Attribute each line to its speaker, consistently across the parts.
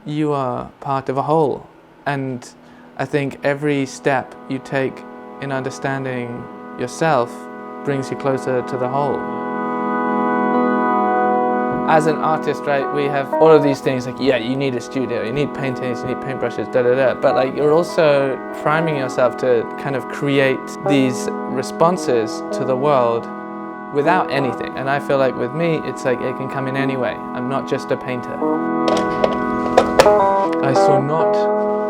Speaker 1: you are part of a whole. And I think every step you take in understanding yourself brings you closer to the whole. As an artist, right, we have all of these things like, yeah, you need a studio, you need paintings, you need paintbrushes, but like you're also priming yourself to kind of create these responses to the world without anything. And I feel like with me, it's like it can come in any way. I'm not just a painter. I saw not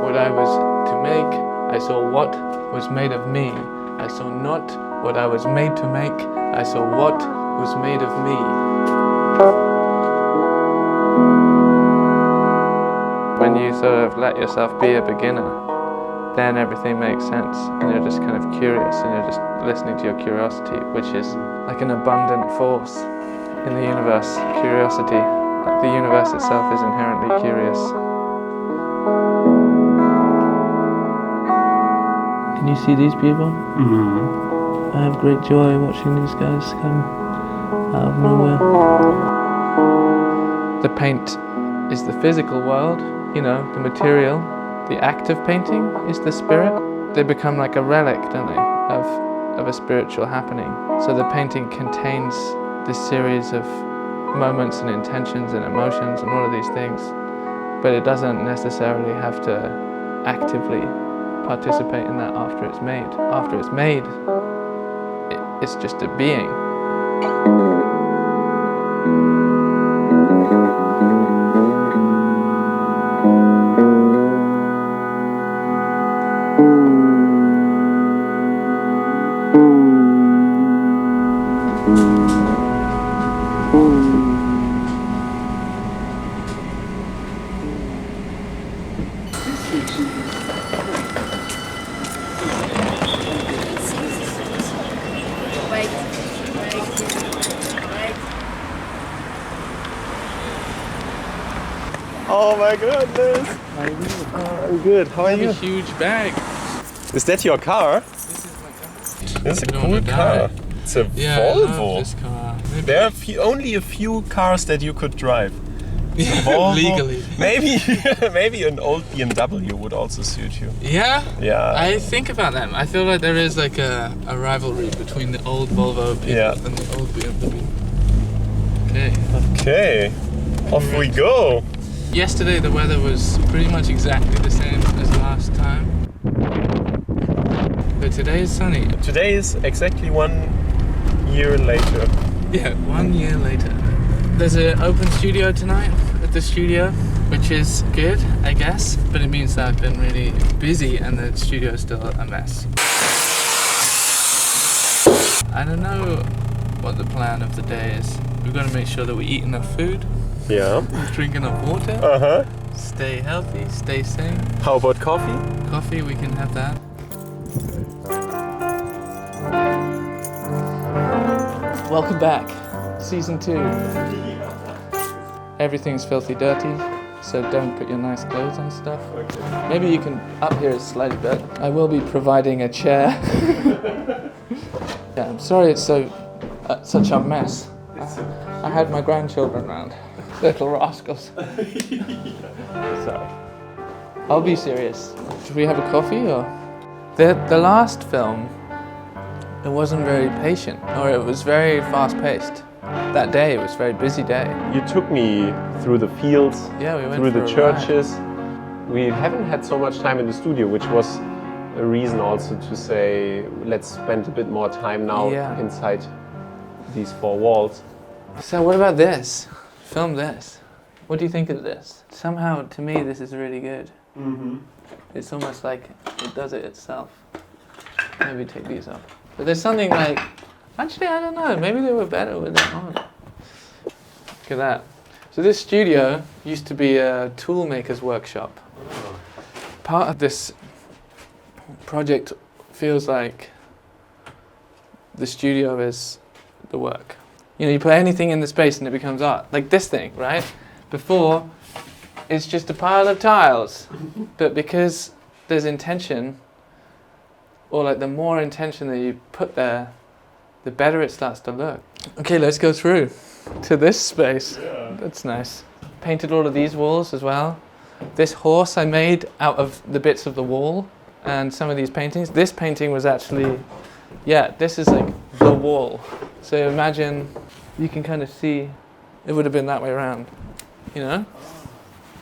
Speaker 1: what I was to make, I saw what was made of me. I saw not what I was made to make, I saw what was made of me. When you sort of let yourself be a beginner, then everything makes sense, and you're just kind of curious, and you're just listening to your curiosity, which is like an abundant force in the universe. Curiosity, like the universe itself is inherently curious. Can you see these people? Mm-hmm. I have great joy watching these guys come out of nowhere. The paint is the physical world, you know, the material. The act of painting is the spirit. They become like a relic, don't they, of a spiritual happening. So the painting contains this series of moments and intentions and emotions and all of these things, but it doesn't necessarily have to actively participate in that after it's made. After it's made, it's just a being.
Speaker 2: Oh my goodness! I'm good. How are you?
Speaker 1: A huge bag.
Speaker 2: Is that your car?
Speaker 1: This is my car.
Speaker 2: This is a cool car. It's a Volvo.
Speaker 1: I love this car.
Speaker 2: There are only a few cars that you could drive.
Speaker 1: Yeah, legally.
Speaker 2: Maybe an old BMW would also suit you.
Speaker 1: Yeah?
Speaker 2: Yeah.
Speaker 1: I think about them. I feel like there is like a rivalry between the old Volvo people and the old BMW. Okay.
Speaker 2: Okay. Off we go.
Speaker 1: Yesterday the weather was pretty much exactly the same as last time. But today is sunny.
Speaker 2: Today is exactly 1 year later.
Speaker 1: Yeah, 1 year later. There's an open studio tonight at the studio, which is good, I guess, but it means that I've been really busy and the studio is still a mess. I don't know what the plan of the day is. We've got to make sure that we eat enough food.
Speaker 2: Yeah.
Speaker 1: Drink enough water.
Speaker 2: Uh-huh.
Speaker 1: Stay healthy, stay sane.
Speaker 2: How about coffee?
Speaker 1: Coffee, we can have that. Welcome back. Season 2. Everything's filthy dirty, so don't put your nice clothes on stuff. Okay. Maybe you can up here is slightly better. I will be providing a chair. Yeah, I'm sorry it's such a mess. I had my grandchildren round. Little rascals. Sorry. I'll be serious. Should we have a coffee or? The last film, it wasn't very patient, or it was very fast-paced. That day, it was a very busy day.
Speaker 2: You took me through the fields,
Speaker 1: we went
Speaker 2: through the
Speaker 1: for a
Speaker 2: churches. We haven't had so much time in the studio, which was a reason also to say, let's spend a bit more time now inside these 4 walls.
Speaker 1: So what about this? Film this. What do you think of this? Somehow, to me, this is really good. Mm-hmm. It's almost like it does it itself. Maybe take these off. But there's something like, actually, I don't know, maybe they were better with it on. Look at that. So this studio used to be a tool maker's workshop. Part of this project feels like the studio is the work. You know, you put anything in the space and it becomes art. Like this thing, right? Before, it's just a pile of tiles. But because there's intention, or like the more intention that you put there, the better it starts to look. Okay, let's go through to this space. Yeah. That's nice. Painted all of these walls as well. this horse I made out of the bits of the wall and some of these paintings. This painting was actually, yeah, this is like the wall. So imagine, you can kind of see, it would have been that way around, you know?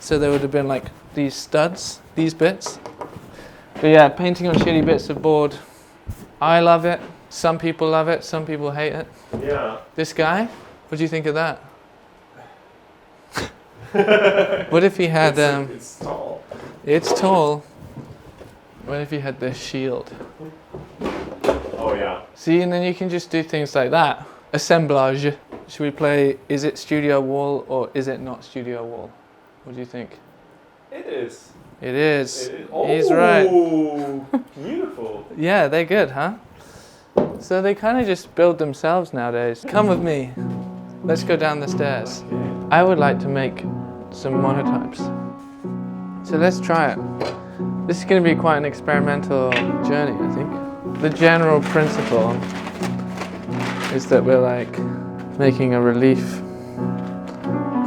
Speaker 1: So there would have been like these studs, these bits. But yeah, painting on shitty bits of board, I love it. Some people love it, some people hate it.
Speaker 2: Yeah.
Speaker 1: This guy, what do you think of that? What if he had...
Speaker 2: it's tall.
Speaker 1: It's tall. What if he had this shield?
Speaker 2: Oh yeah.
Speaker 1: See, and then you can just do things like that. Assemblage. Should we play, is it studio wall or is it not studio wall? What do you think?
Speaker 2: It is.
Speaker 1: It is.
Speaker 2: Oh,
Speaker 1: he's right.
Speaker 2: Beautiful.
Speaker 1: Yeah, they're good, huh? So they kind of just build themselves nowadays. Come with me. Let's go down the stairs. I would like to make some monotypes. So let's try it. This is going to be quite an experimental journey, I think. The general principle is that we're like making a relief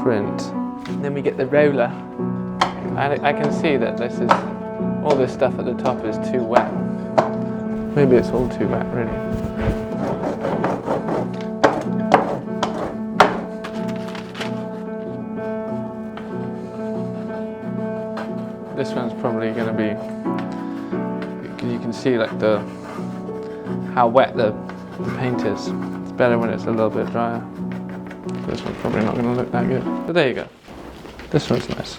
Speaker 1: print. Then we get the roller. I can see that this is, all this stuff at the top is too wet. Maybe it's all too wet, really. This one's probably going to be, you can see like how wet the paint is. It's better when it's a little bit drier. This one's probably not going to look that good. But there you go. This one's nice.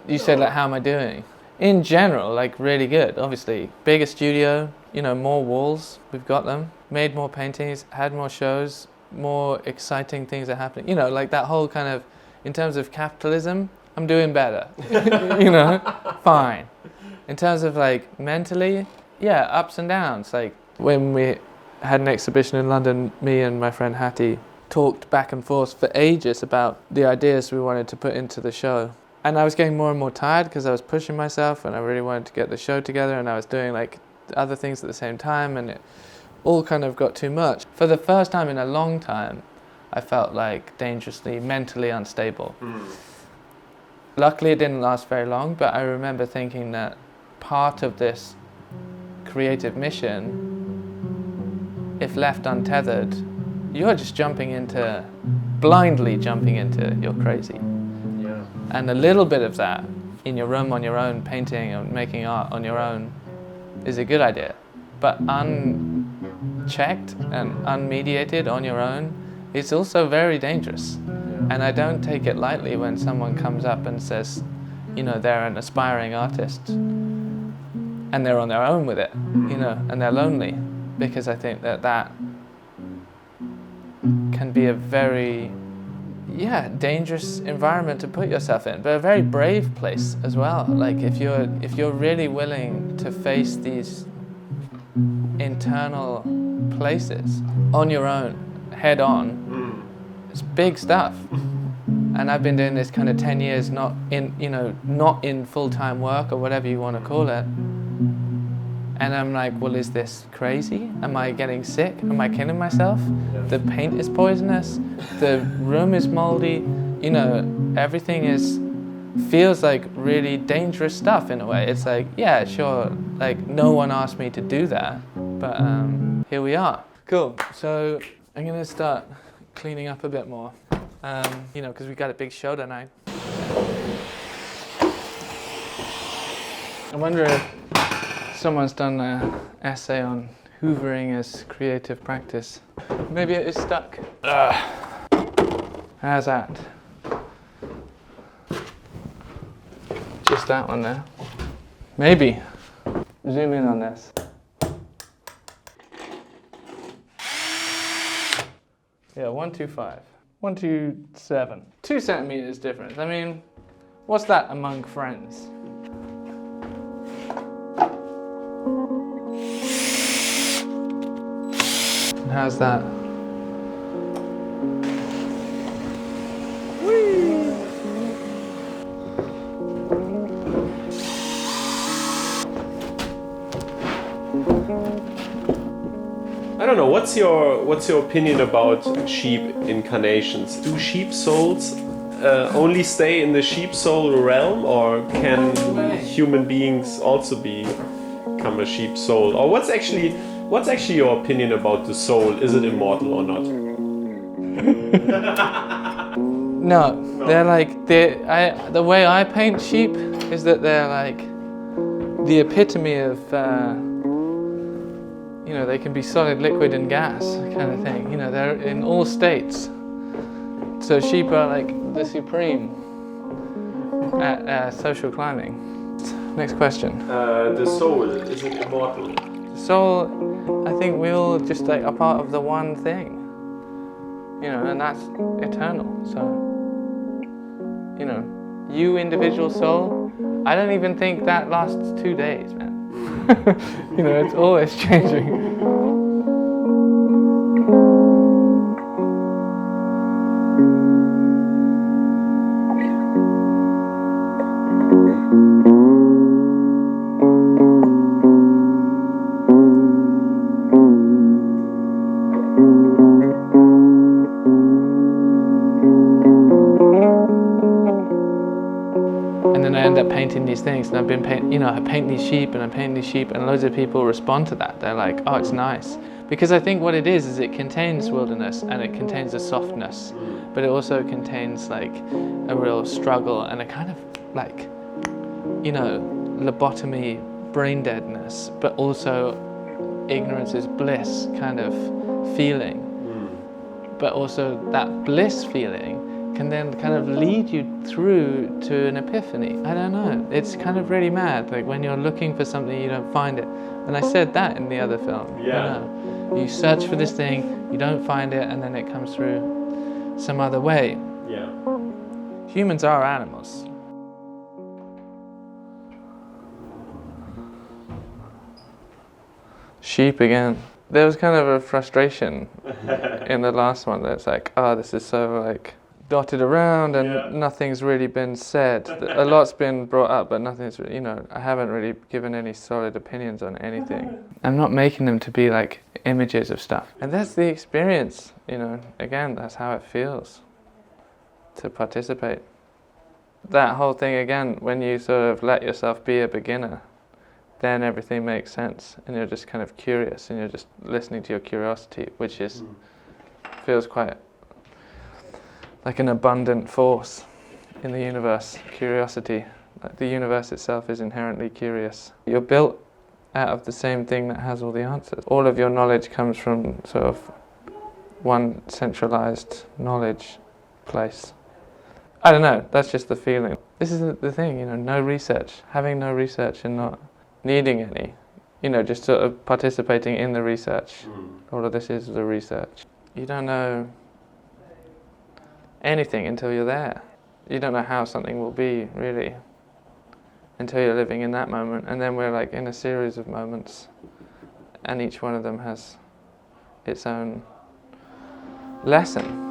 Speaker 1: You said like, how am I doing? In general, like really good. Obviously, bigger studio, you know, more walls, we've got them. Made more paintings, had more shows, more exciting things are happening. You know, like that whole kind of, in terms of capitalism, I'm doing better. You know, fine. In terms of like mentally, yeah, ups and downs. Like when we had an exhibition in London, me and my friend Hattie talked back and forth for ages about the ideas we wanted to put into the show. And I was getting more and more tired because I was pushing myself and I really wanted to get the show together, and I was doing like other things at the same time, and it all kind of got too much. For the first time in a long time, I felt like dangerously mentally unstable. Luckily it didn't last very long, but I remember thinking that part of this creative mission, if left untethered, you're just blindly jumping into you're crazy.
Speaker 2: Yeah.
Speaker 1: And a little bit of that in your room on your own, painting and making art on your own, is a good idea. But unchecked and unmediated on your own, it's also very dangerous. And I don't take it lightly when someone comes up and says, you know, they're an aspiring artist and they're on their own with it, you know, and they're lonely, because I think that can be a very, dangerous environment to put yourself in, but a very brave place as well. Like if you're really willing to face these internal places on your own, head on, it's big stuff. And I've been doing this kind of 10 years, not in full-time work or whatever you want to call it. And I'm like, well, is this crazy? Am I getting sick? Am I killing myself? The paint is poisonous. The room is moldy. You know, everything feels like really dangerous stuff in a way. It's like, yeah, sure, like no one asked me to do that, but here we are. Cool, so I'm gonna start cleaning up a bit more, you know, because we got a big show tonight. I wonder if someone's done an essay on hoovering as creative practice. Maybe it is stuck. How's that? Just that one there. Maybe. Zoom in on this. Yeah, 125. 127. 2 centimeters difference. I mean, what's that among friends? And how's that? Whee!
Speaker 2: I don't know. What's your opinion about sheep incarnations? Do sheep souls only stay in the sheep soul realm, or can human beings also become a sheep soul? Or what's actually your opinion about the soul? Is it immortal or not?
Speaker 1: No, they're like the way I paint sheep is that they're like the epitome of they can be solid, liquid, and gas kind of thing. They're in all states. So sheep are like the supreme at social climbing. Next question.
Speaker 2: The soul, is it immortal?
Speaker 1: The soul, I think we all just like are part of the one thing. And that's eternal. So, you individual soul, I don't even think that lasts 2 days, man. It's always changing. Painting these things, and I paint these sheep, and loads of people respond to that. They're like, oh, it's nice. Because I think what it is it contains wilderness, and it contains a softness, but it also contains like a real struggle and a kind of like, lobotomy, brain deadness, but also ignorance is bliss kind of feeling. But also that bliss feeling can then kind of lead you through to an epiphany. I don't know. It's kind of really mad. Like when you're looking for something, you don't find it. And I said that in the other film.
Speaker 2: Yeah.
Speaker 1: You search for this thing, you don't find it, and then it comes through some other way.
Speaker 2: Yeah.
Speaker 1: Humans are animals. Sheep again. There was kind of a frustration in the last one. That's like, oh, this is so like dotted around and nothing's really been said. A lot's been brought up, but nothing's really, I haven't really given any solid opinions on anything. I'm not making them to be like images of stuff. And that's the experience, again, that's how it feels to participate. That whole thing again, when you sort of let yourself be a beginner, then everything makes sense and you're just kind of curious and you're just listening to your curiosity, which is feels quite like an abundant force in the universe. Curiosity, like the universe itself is inherently curious. You're built out of the same thing that has all the answers. All of your knowledge comes from sort of one centralized knowledge place. I don't know, that's just the feeling. This is the thing, no research. Having no research and not needing any, just sort of participating in the research. All of this is the research. You don't know anything until you're there. You don't know how something will be, really, until you're living in that moment. And then we're like in a series of moments, and each one of them has its own lesson.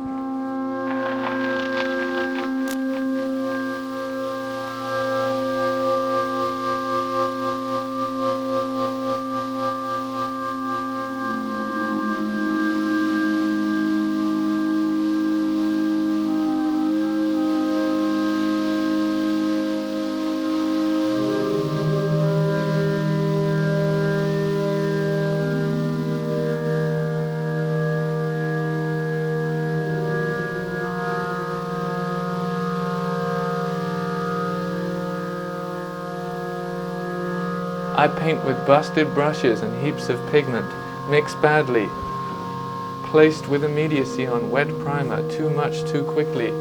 Speaker 1: I paint with busted brushes and heaps of pigment, mixed badly, placed with immediacy on wet primer, too much too quickly.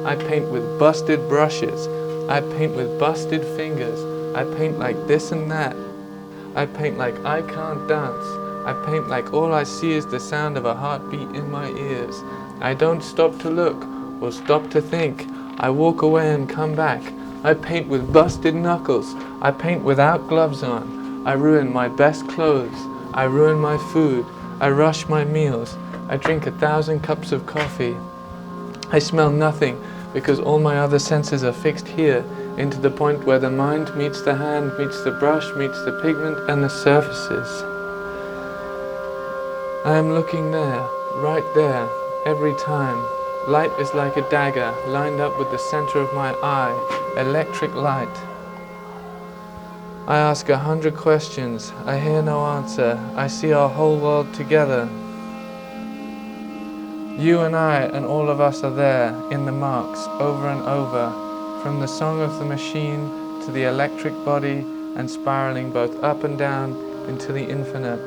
Speaker 1: I paint with busted brushes, I paint with busted fingers, I paint like this and that. I paint like I can't dance, I paint like all I see is the sound of a heartbeat in my ears. I don't stop to look or stop to think, I walk away and come back. I paint with busted knuckles. I paint without gloves on. I ruin my best clothes. I ruin my food. I rush my meals. I drink 1,000 cups of coffee. I smell nothing because all my other senses are fixed here into the point where the mind meets the hand, meets the brush, meets the pigment and the surfaces. I am looking there, right there, every time, Light is like a dagger lined up with the center of my eye, electric light. I ask 100 questions, I hear no answer, I see our whole world together. You and I and all of us are there, in the marks, over and over, from the song of the machine to the electric body and spiraling both up and down into the infinite.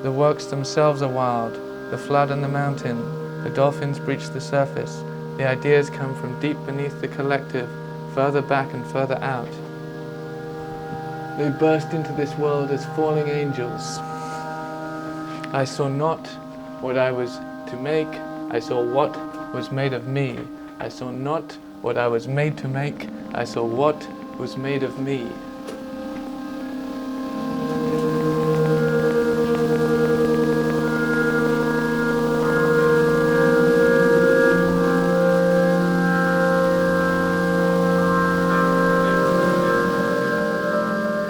Speaker 1: The works themselves are wild, the flood and the mountain, the dolphins breach the surface, the ideas come from deep beneath the collective, further back and further out. They burst into this world as falling angels. I saw not what I was to make, I saw what was made of me. I saw not what I was made to make, I saw what was made of me.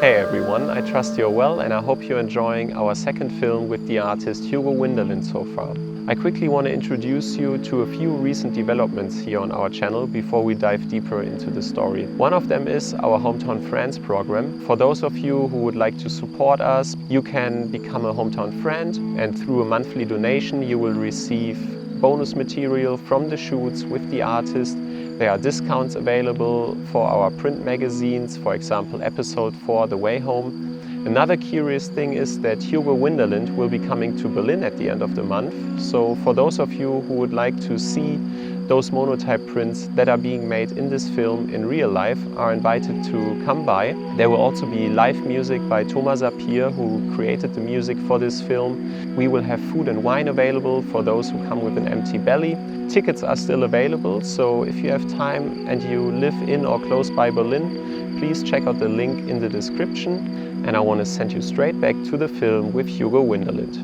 Speaker 2: Hey everyone, I trust you're well and I hope you're enjoying our second film with the artist Hugo Winder-Lind so far. I quickly want to introduce you to a few recent developments here on our channel before we dive deeper into the story. One of them is our Hometown Friends program. For those of you who would like to support us, you can become a Hometown Friend, and through a monthly donation you will receive bonus material from the shoots with the artist. There are discounts available for our print magazines, for example episode 4, The Way Home. Another curious thing is that Hugo Winder-Lind will be coming to Berlin at the end of the month. So for those of you who would like to see those monotype prints that are being made in this film in real life are invited to come by. There will also be live music by Thomas Sapir, who created the music for this film. We will have food and wine available for those who come with an empty belly. Tickets are still available, so if you have time and you live in or close by Berlin, please check out the link in the description. And I want to send you straight back to the film with Hugo Winder-Lind.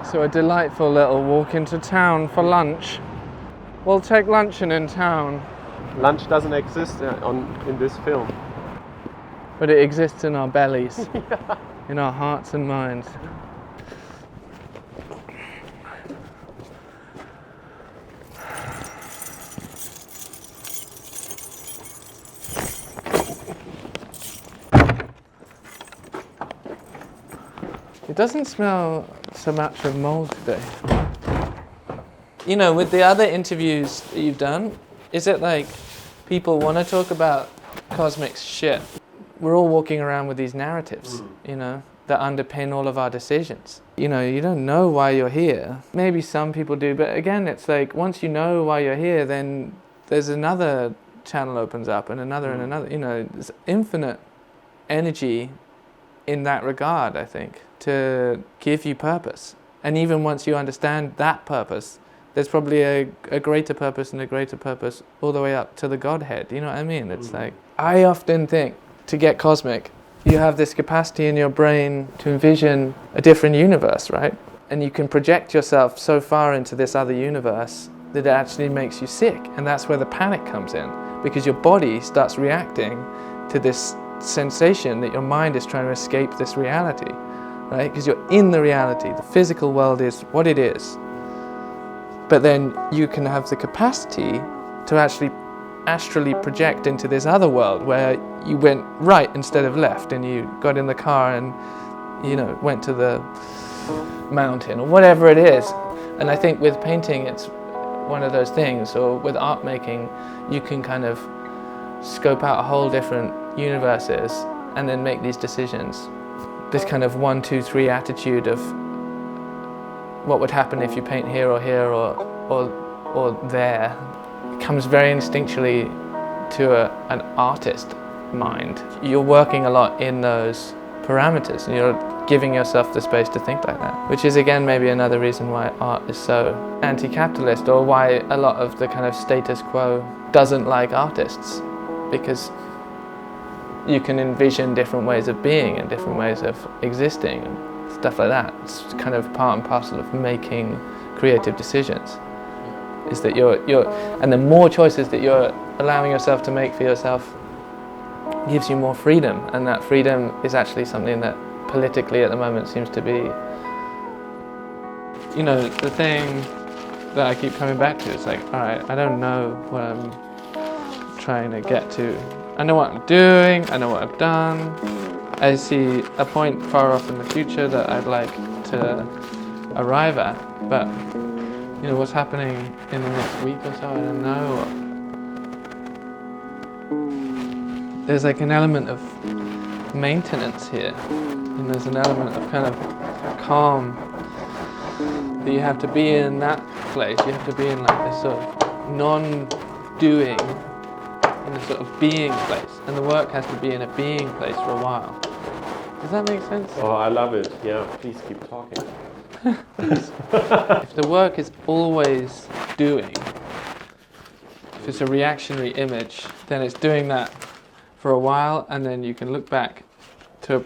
Speaker 1: So a delightful little walk into town for lunch. We'll take luncheon in town.
Speaker 2: Lunch doesn't exist in this film.
Speaker 1: But it exists in our bellies, yeah. In our hearts and minds. It doesn't smell so much of mold today. You know, with the other interviews that you've done, is it like people want to talk about cosmic shit? We're all walking around with these narratives, you know, that underpin all of our decisions. You know, you don't know why you're here. Maybe some people do, but again, it's like once you know why you're here, then there's another channel opens up and another and another. You know, there's infinite energy in that regard, I think, to give you purpose. And even once you understand that purpose, there's probably a greater purpose and a greater purpose all the way up to the Godhead. You know what I mean? It's like, I often think, to get cosmic, you have this capacity in your brain to envision a different universe, right? And you can project yourself so far into this other universe that it actually makes you sick. And that's where the panic comes in, because your body starts reacting to this sensation that your mind is trying to escape this reality, right? Because you're in the reality. The physical world is what it is. But then you can have the capacity to actually astrally project into this other world where you went right instead of left, and you got in the car and, you know, went to the mountain or whatever it is. And I think with painting it's one of those things, or with art making, you can kind of scope out a whole different universes and then make these decisions. This kind of 1, 2, 3 attitude of what would happen if you paint here or here or there comes very instinctually to an artist mind. You're working a lot in those parameters and you're giving yourself the space to think like that, which is again maybe another reason why art is so anti-capitalist, or why a lot of the kind of status quo doesn't like artists, because you can envision different ways of being and different ways of existing and stuff like that. It's kind of part and parcel of making creative decisions, is that and the more choices that you're allowing yourself to make for yourself gives you more freedom, and that freedom is actually something that politically at the moment seems to be you know, the thing that I keep coming back to is like, all right, I don't know what I'm trying to get to. I know what I'm doing, I know what I've done. I see a point far off in the future that I'd like to arrive at, but you know, what's happening in the next week or so, I don't know. There's like an element of maintenance here, and there's an element of kind of calm that you have to be in that place. You have to be in like this sort of non-doing, in a sort of being place, and the work has to be in a being place for a while. Does that make sense?
Speaker 2: Oh, I love it. Yeah, please keep talking.
Speaker 1: If the work is always doing, if it's a reactionary image, then it's doing that for a while, and then you can look back to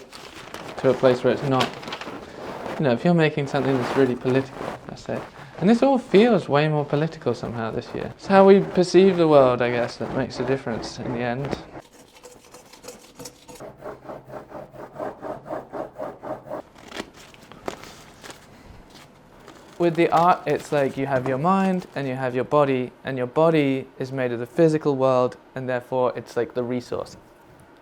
Speaker 1: a place where it's not. You know, if you're making something that's really political, let's say, and this all feels way more political somehow this year. It's how we perceive the world, I guess, that makes a difference in the end. With the art, it's like you have your mind and you have your body, and your body is made of the physical world, and therefore it's like the resource.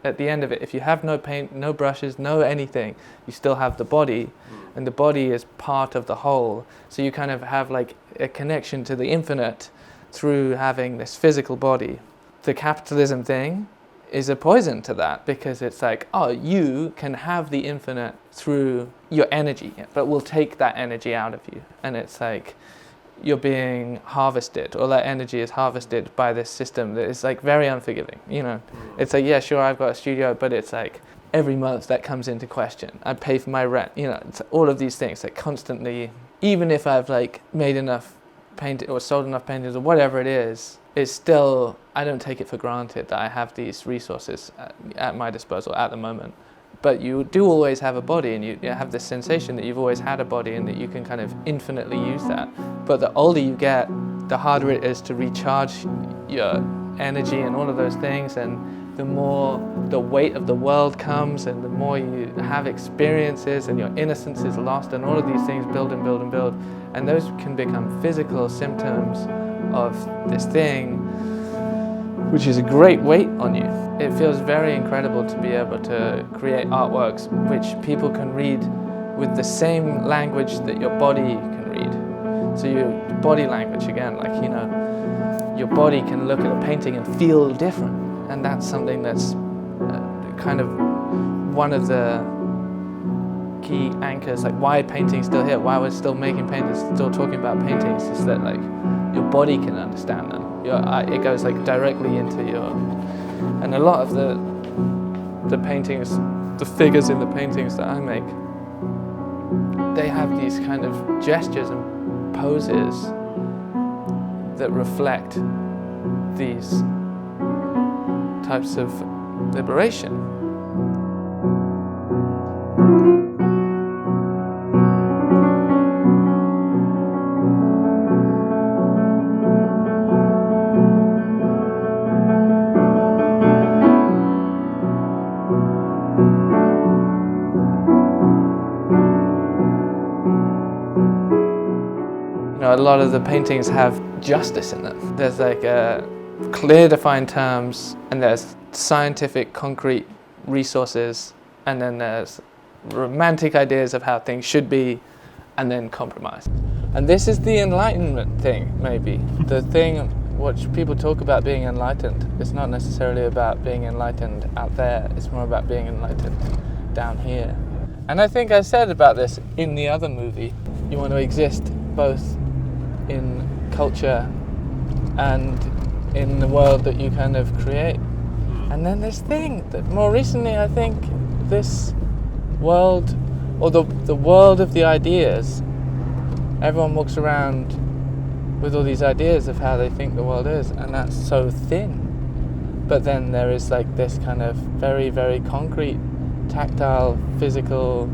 Speaker 1: At the end of it, if you have no paint, no brushes, no anything, you still have the body, and the body is part of the whole. So you kind of have like a connection to the infinite through having this physical body. The capitalism thing is a poison to that, because it's like, oh, you can have the infinite through your energy, but we'll take that energy out of you. And it's like you're being harvested, or that energy is harvested by this system that is like very unforgiving, you know. It's like, yeah, sure, I've got a studio, but it's like every month that comes into question. I pay for my rent, you know, it's all of these things that constantly, even if I've like made enough paint or sold enough paintings or whatever it is, it's still, I don't take it for granted that I have these resources at my disposal at the moment. But you do always have a body, and you have this sensation that you've always had a body and that you can kind of infinitely use that. But the older you get, the harder it is to recharge your energy and all of those things, and the more the weight of the world comes, and the more you have experiences and your innocence is lost, and all of these things build and build and build, and those can become physical symptoms of this thing, which is a great weight on you. It feels very incredible to be able to create artworks which people can read with the same language that your body can read. So your body language, again, like, you know, your body can look at a painting and feel different. And that's something that's kind of one of the key anchors, like why painting's still here, why we're still making paintings, still talking about paintings, is that like your body can understand them. It goes like directly into your, and a lot of the paintings, the figures in the paintings that I make, they have these kind of gestures and poses that reflect these types of liberation. A lot of the paintings have justice in them. There's like clear defined terms, and there's scientific concrete resources, and then there's romantic ideas of how things should be, and then compromise. And this is the enlightenment thing, maybe. The thing which people talk about being enlightened, it's not necessarily about being enlightened out there, it's more about being enlightened down here. And I think I said about this in the other movie, you want to exist both in culture and in the world that you kind of create. And then this thing that more recently, I think this world, or the world of the ideas, everyone walks around with all these ideas of how they think the world is, and that's so thin. But then there is like this kind of very, very concrete, tactile, physical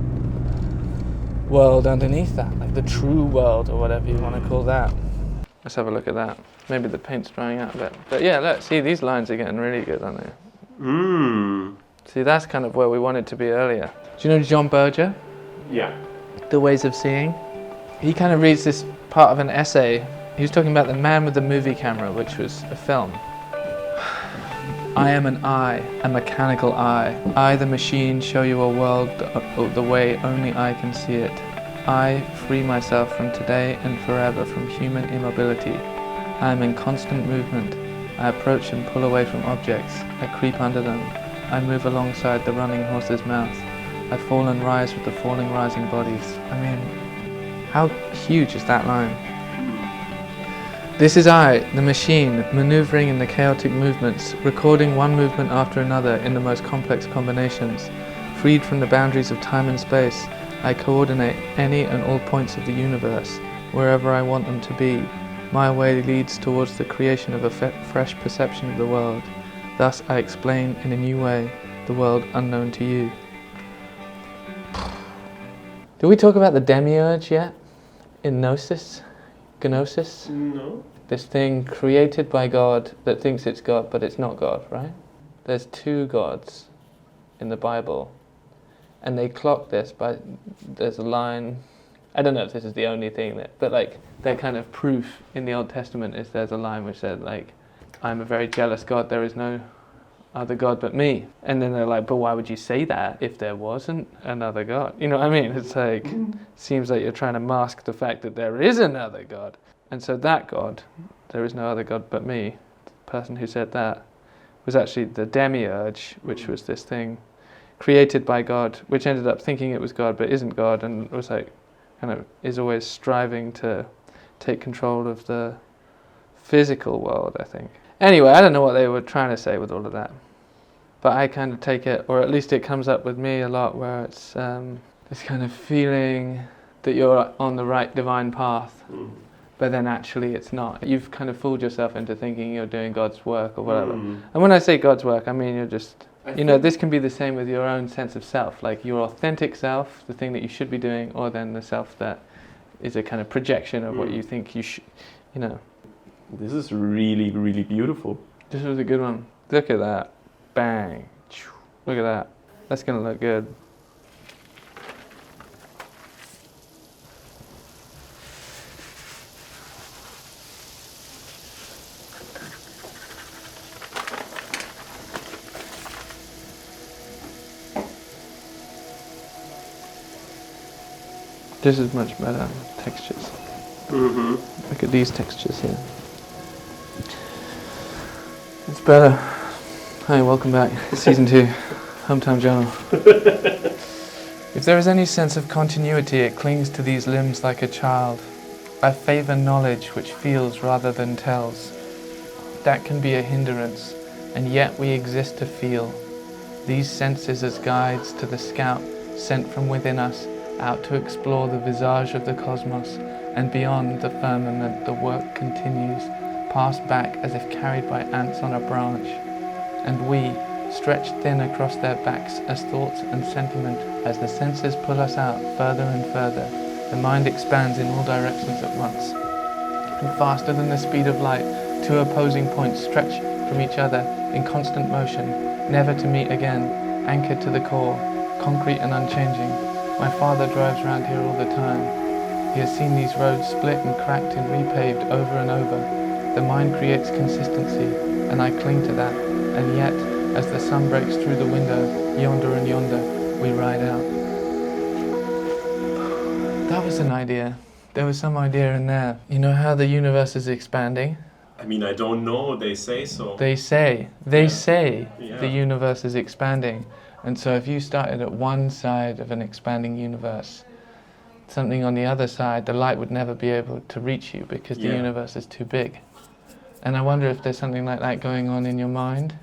Speaker 1: world underneath that, like the true world, or whatever you want to call that. Let's have a look at that. Maybe the paint's drying out a bit. But yeah, look, see, these lines are getting really good, aren't they? See, that's kind of where we wanted to be earlier. Do you know John Berger?
Speaker 2: Yeah.
Speaker 1: The Ways of Seeing? he kind of reads this part of an essay. He was talking about the man with the movie camera, which was a film. I am an eye, a mechanical eye. I, the machine, show you a world the way only I can see it. I free myself from today and forever from human immobility. I am in constant movement. I approach and pull away from objects. I creep under them. I move alongside the running horse's mouth. I fall and rise with the falling, rising bodies. I mean, how huge is that line? This is I, the machine, maneuvering in the chaotic movements, recording one movement after another in the most complex combinations. Freed from the boundaries of time and space, I coordinate any and all points of the universe, wherever I want them to be. My way leads towards the creation of a fresh perception of the world. Thus I explain in a new way the world unknown to you. Did we talk about the demiurge yet? In Gnosis? Gnosis?
Speaker 2: No.
Speaker 1: This thing created by God that thinks it's God, but it's not God, right? There's two gods in the Bible, and they clock this by, there's a line, I don't know if this is the only thing that, but like, their kind of proof in the Old Testament is there's a line which said like, I'm a very jealous God, there is no other God but me. And then they're like, but why would you say that if there wasn't another God? You know what I mean? It's like, seems like you're trying to mask the fact that there is another God. And so that God, there is no other God but me, the person who said that, was actually the demiurge, which was this thing created by God, which ended up thinking it was God but isn't God, and was like, kind of is always striving to take control of the physical world, I think. Anyway, I don't know what they were trying to say with all of that, but I kind of take it, or at least it comes up with me a lot, where it's this kind of feeling that you're on the right divine path, but then actually it's not. You've kind of fooled yourself into thinking you're doing God's work or whatever. And when I say God's work, I mean you're just, you know, this can be the same with your own sense of self, like your authentic self, the thing that you should be doing, or then the self that is a kind of projection of what you think you should, you know.
Speaker 2: This is really, really beautiful.
Speaker 1: This was a good one. Look at that. Bang. Look at that. That's going to look good. This is much better textures. Look at these textures here. It's better. Hi, welcome back. Season 2, Hometown Journal. If there is any sense of continuity, it clings to these limbs like a child. I favour knowledge which feels rather than tells. That can be a hindrance, and yet we exist to feel. These senses as guides to the scout sent from within us, out to explore the visage of the cosmos, and beyond the firmament the work continues, passed back as if carried by ants on a branch. And we, stretched thin across their backs as thoughts and sentiment, as the senses pull us out further and further, the mind expands in all directions at once. And faster than the speed of light, two opposing points stretch from each other in constant motion, never to meet again, anchored to the core, concrete and unchanging. My father drives round here all the time. He has seen these roads split and cracked and repaved over and over. The mind creates consistency, and I cling to that. And yet, as the sun breaks through the window, yonder and yonder, we ride out. That was an idea. There was some idea in there. You know how the universe is expanding?
Speaker 2: I mean, I don't know, they say so.
Speaker 1: They say the universe is expanding. And so if you started at one side of an expanding universe, something on the other side, the light would never be able to reach you because the universe is too big. And I wonder if there's something like that going on in your mind,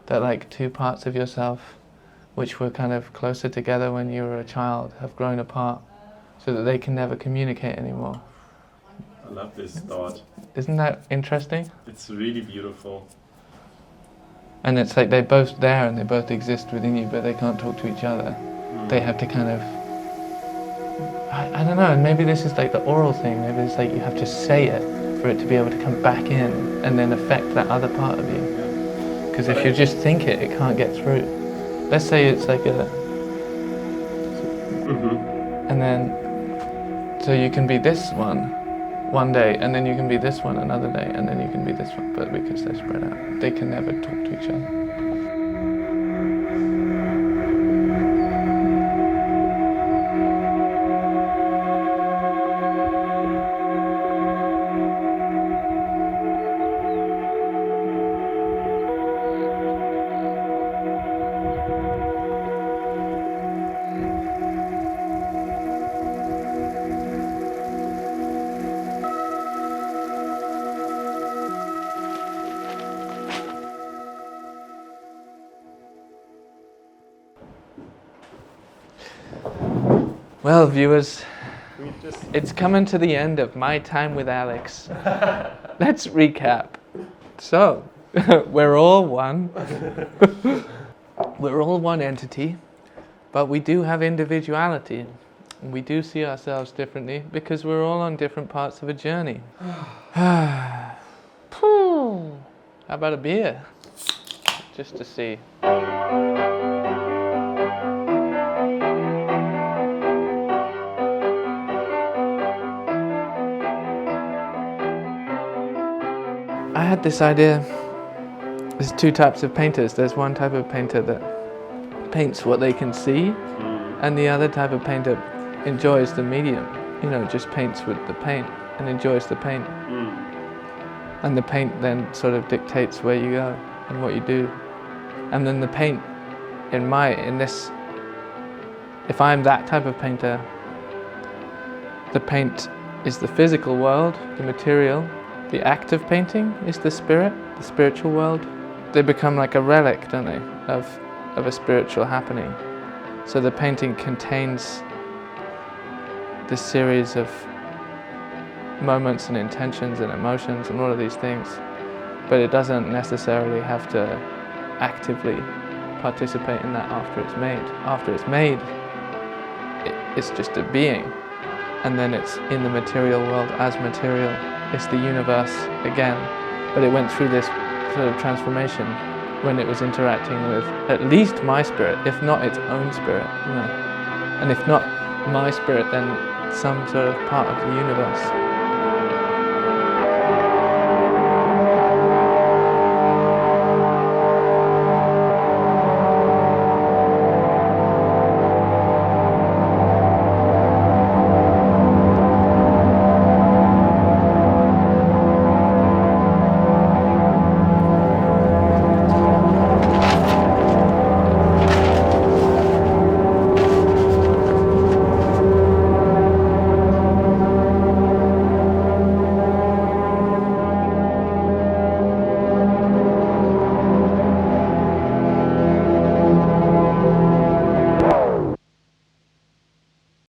Speaker 1: that like two parts of yourself, which were kind of closer together when you were a child, have grown apart so that they can never communicate anymore.
Speaker 2: I love this thought.
Speaker 1: Isn't that interesting?
Speaker 2: It's really beautiful.
Speaker 1: And it's like they're both there and they both exist within you, but they can't talk to each other. They have to kind of, I don't know, maybe this is like the oral thing, maybe it's like you have to say it for it to be able to come back in and then affect that other part of you. Because if you just think it, it can't get through. Let's say it's like a, and then So you can be this one day, and then you can be this one another day, and then you can be this one, but because they're spread out, they can never talk to each other. Well, viewers, it's coming to the end of my time with Alex. Let's recap. So, we're all one. We're all one entity, but we do have individuality. And we do see ourselves differently because we're all on different parts of a journey. How about a beer? Just to see. I had this idea. There's two types of painters. There's one type of painter that paints what they can see, and the other type of painter enjoys the medium. You know, just paints with the paint and enjoys the paint. And the paint then sort of dictates where you go and what you do. And then the paint, if I'm that type of painter, the paint is the physical world, the material. The act of painting is the spirit, the spiritual world. They become like a relic, don't they, of a spiritual happening. So the painting contains this series of moments and intentions and emotions and all of these things, but it doesn't necessarily have to actively participate in that after it's made. After it's made, it's just a being, and then it's in the material world as material. It's the universe again, but it went through this sort of transformation when it was interacting with at least my spirit, if not its own spirit, you know. And if not my spirit, then some sort of part of the universe.